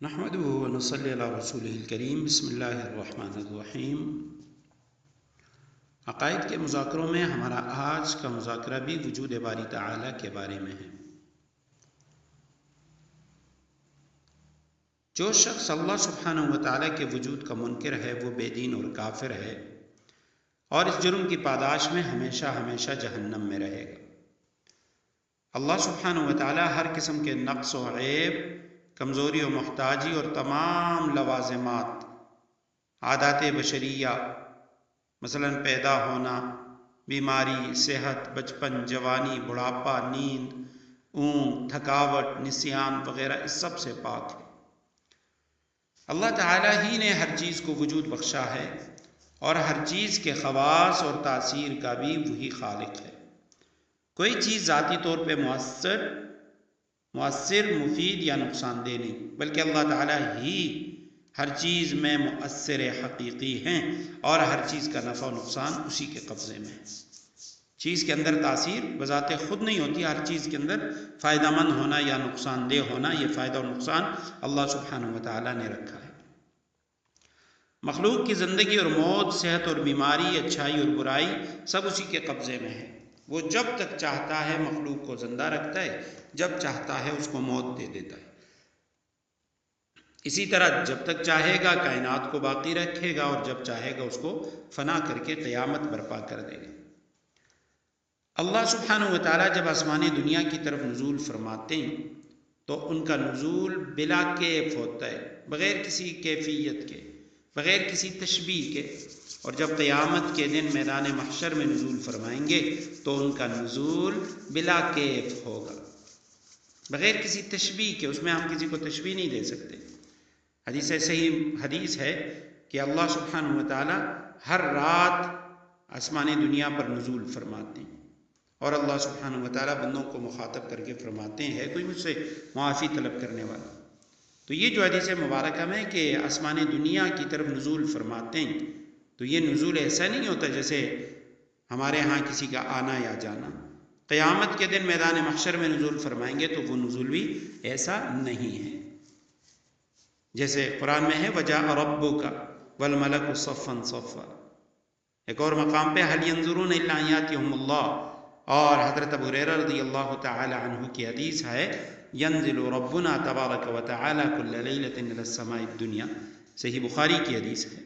نحمده ونصلي على رسوله الکریم بسم اللہ الرحمن الرحیم۔ عقائد کے مذاکروں میں ہمارا آج کا مذاکرہ بھی وجود باری تعالیٰ کے بارے میں ہے۔ جو شخص اللہ سبحانہ و تعالیٰ کے وجود کا منکر ہے وہ بے دین اور کافر ہے اور اس جرم کی پاداش میں ہمیشہ ہمیشہ جہنم میں رہے گا۔ اللہ سبحانہ و تعالیٰ ہر قسم کے نقص و عیب، کمزوری و محتاجی اور تمام لوازمات، عادات بشریہ مثلا پیدا ہونا، بیماری، صحت، بچپن، جوانی، بڑھاپا، نیند، اونگ، تھکاوٹ، نسیان وغیرہ اس سب سے پاک ہے۔ اللہ تعالیٰ ہی نے ہر چیز کو وجود بخشا ہے اور ہر چیز کے خواص اور تاثیر کا بھی وہی خالق ہے۔ کوئی چیز ذاتی طور پہ مؤثر، مفید یا نقصان دہ نہیں، بلکہ اللہ تعالیٰ ہی ہر چیز میں مؤثر حقیقی ہیں اور ہر چیز کا نفع و نقصان اسی کے قبضے میں ہے۔ چیز کے اندر تاثیر بذات خود نہیں ہوتی، ہر چیز کے اندر فائدہ مند ہونا یا نقصان دہ ہونا، یہ فائدہ اور نقصان اللہ سبحانہ و تعالیٰ نے رکھا ہے۔ مخلوق کی زندگی اور موت، صحت اور بیماری، اچھائی اور برائی سب اسی کے قبضے میں ہے۔ وہ جب تک چاہتا ہے مخلوق کو زندہ رکھتا ہے، جب چاہتا ہے اس کو موت دے دیتا ہے۔ اسی طرح جب تک چاہے گا کائنات کو باقی رکھے گا اور جب چاہے گا اس کو فنا کر کے قیامت برپا کر دے گا۔ اللہ سبحانہ و تعالیٰ جب آسمان دنیا کی طرف نزول فرماتے ہیں تو ان کا نزول بلا کیف ہوتا ہے، بغیر کسی کیفیت کے، بغیر کسی تشبیہ کے، اور جب قیامت کے دن میدان محشر میں نزول فرمائیں گے تو ان کا نزول بلا کیف ہوگا، بغیر کسی تشبیہ کے۔ اس میں ہم کسی کو تشبیہ نہیں دے سکتے۔ صحیح حدیث ہے کہ اللہ سبحانہ و تعالی ہر رات آسمان دنیا پر نزول فرماتے ہیں اور اللہ سبحانہ و تعالی بندوں کو مخاطب کر کے فرماتے ہیں، کوئی مجھ سے معافی طلب کرنے والا؟ تو یہ جو حدیث مبارکہ میں کہ آسمان دنیا کی طرف نزول فرماتے ہیں، تو یہ نزول ایسا نہیں ہوتا جیسے ہمارے ہاں کسی کا آنا یا جانا۔ قیامت کے دن میدان محشر میں نزول فرمائیں گے تو وہ نزول بھی ایسا نہیں ہے جیسے قرآن میں ہے وَجَاءَ رَبُّكَ وَالْمَلَكُ صَفًّا صَفًّا۔ ایک اور مقام پہ هَلْ يَنظُرُونَ إِلَّا أَن يَأْتِيَهُمُ اللَّهُ، اور حضرت ابو ہریرہ رضی اللہ تعالی عنہ کی حدیث ہے يَنزِلُ رَبُّنَا تَبَارَكَ وَتَعَالَى كُلَّ لَيْلَةٍ إِلَى السَّمَاءِ الدُّنْيَا، صحیح بخاری کی حدیث ہے۔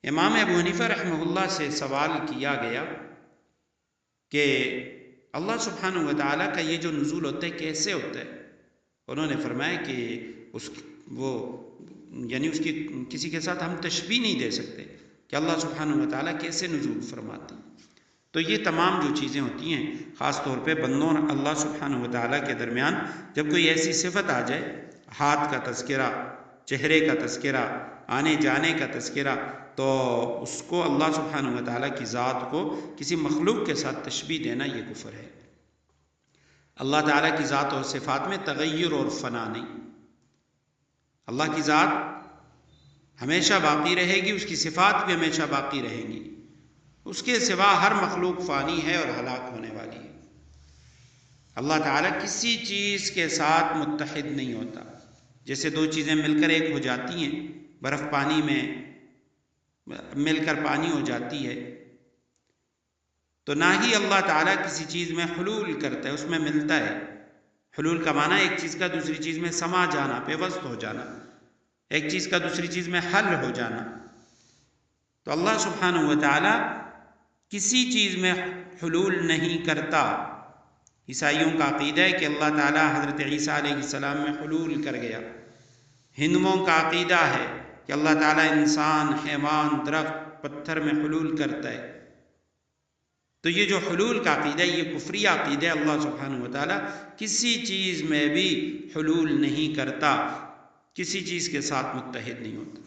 امام ابو حنیفہ رحمہ اللہ سے سوال کیا گیا کہ اللہ سبحانہ و تعالیٰ کا یہ جو نزول ہوتا ہے کیسے ہوتا ہے؟ انہوں نے فرمایا کہ اس کی کسی کے ساتھ ہم تشبیہ نہیں دے سکتے کہ اللہ سبحانہ و تعالیٰ کیسے نزول فرماتے ہیں۔ تو یہ تمام جو چیزیں ہوتی ہیں خاص طور پہ بندوں اور اللہ سبحانہ و تعالیٰ کے درمیان جب کوئی ایسی صفت آ جائے، ہاتھ کا تذکرہ، چہرے کا تذکرہ، آنے جانے کا تذکرہ، تو اس کو اللہ سبحانہ و تعالیٰ کی ذات کو کسی مخلوق کے ساتھ تشبیہ دینا یہ کفر ہے۔ اللہ تعالیٰ کی ذات اور صفات میں تغیر اور فنا نہیں۔ اللہ کی ذات ہمیشہ باقی رہے گی، اس کی صفات بھی ہمیشہ باقی رہیں گی، اس کے سوا ہر مخلوق فانی ہے اور ہلاک ہونے والی ہے۔ اللہ تعالیٰ کسی چیز کے ساتھ متحد نہیں ہوتا۔ جیسے دو چیزیں مل کر ایک ہو جاتی ہیں، برف پانی میں مل کر پانی ہو جاتی ہے، تو نہ ہی اللہ تعالیٰ کسی چیز میں حلول کرتا ہے، اس میں ملتا ہے۔ حلول کا معنی ایک چیز کا دوسری چیز میں سما جانا، پیوست ہو جانا، ایک چیز کا دوسری چیز میں حل ہو جانا۔ تو اللہ سبحانہ و تعالیٰ کسی چیز میں حلول نہیں کرتا۔ عیسائیوں کا عقیدہ ہے کہ اللہ تعالیٰ حضرت عیسیٰ علیہ السلام میں حلول کر گیا۔ ہندوؤں کا عقیدہ ہے کہ اللہ تعالیٰ انسان، حیوان، درخت، پتھر میں حلول کرتا ہے۔ تو یہ جو حلول کا عقیدہ ہے یہ کفری عقیدہ ہے۔ اللہ سبحانہ و تعالیٰ کسی چیز میں بھی حلول نہیں کرتا، کسی چیز کے ساتھ متحد نہیں ہوتا۔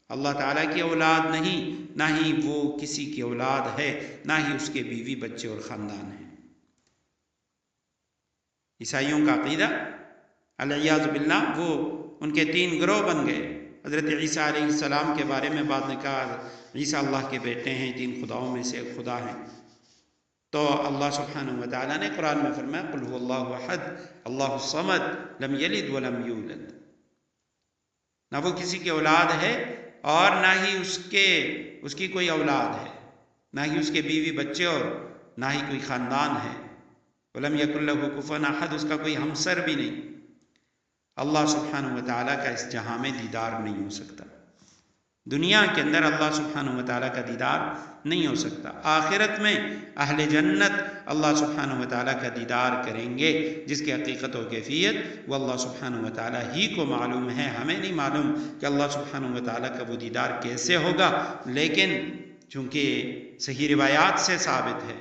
اللہ تعالیٰ کی اولاد نہیں، نہ ہی وہ کسی کی اولاد ہے، نہ ہی اس کے بیوی بچے اور خاندان ہیں۔ عیسائیوں کا عقیدہ العیاذ باللہ، وہ ان کے تین گروہ بن گئے۔ حضرت عیسیٰ علیہ السلام کے بارے میں بعد نے کہا عیسیٰ اللہ کے بیٹے ہیں، تین خداؤں میں سے ایک خدا ہیں۔ تو اللہ سبحانہ و تعالیٰ نے قرآن میں فرمایا قل هو اللہ احد اللہ الصمد لم یلد ولم یولد۔ نہ وہ کسی کی اولاد ہے اور نہ ہی اس کی کوئی اولاد ہے، نہ ہی اس کے بیوی بچے اور نہ ہی کوئی خاندان ہے۔ وَلَمْ يَكُنْ لَهُ كُفُوًا أَحَدٌ، اس کا کوئی ہمسر بھی نہیں۔ اللہ سبحانہ و تعالیٰ کا اس جہاں میں دیدار نہیں ہو سکتا، دنیا کے اندر اللہ سبحانہ و تعالیٰ کا دیدار نہیں ہو سکتا۔ آخرت میں اہل جنت اللہ سبحانہ و تعالیٰ کا دیدار کریں گے، جس کی حقیقت و کیفیت وہ اللہ سبحانہ و تعالیٰ ہی کو معلوم ہے، ہمیں نہیں معلوم کہ اللہ سبحانہ و تعالیٰ کا وہ دیدار کیسے ہوگا، لیکن چونکہ صحیح روایات سے ثابت ہے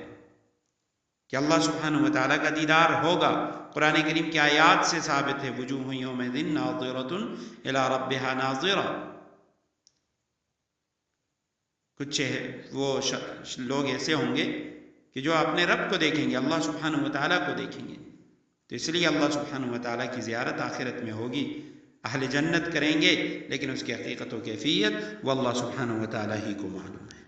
کہ اللہ سبحانہ و تعالیٰ کا دیدار ہوگا، قرآن کریم کی آیات سے ثابت ہے، وجوہ یومئذ ناظرۃ الی ربہا ناظرہ۔ کچھ وہ لوگ ایسے ہوں گے کہ جو اپنے رب کو دیکھیں گے، اللہ سبحانہ و تعالیٰ کو دیکھیں گے، تو اس لیے اللہ سبحانہ و تعالیٰ کی زیارت آخرت میں ہوگی، اہل جنت کریں گے، لیکن اس کی حقیقت و کیفیت وہ اللہ سبحانہ و تعالیٰ ہی کو معلوم ہے۔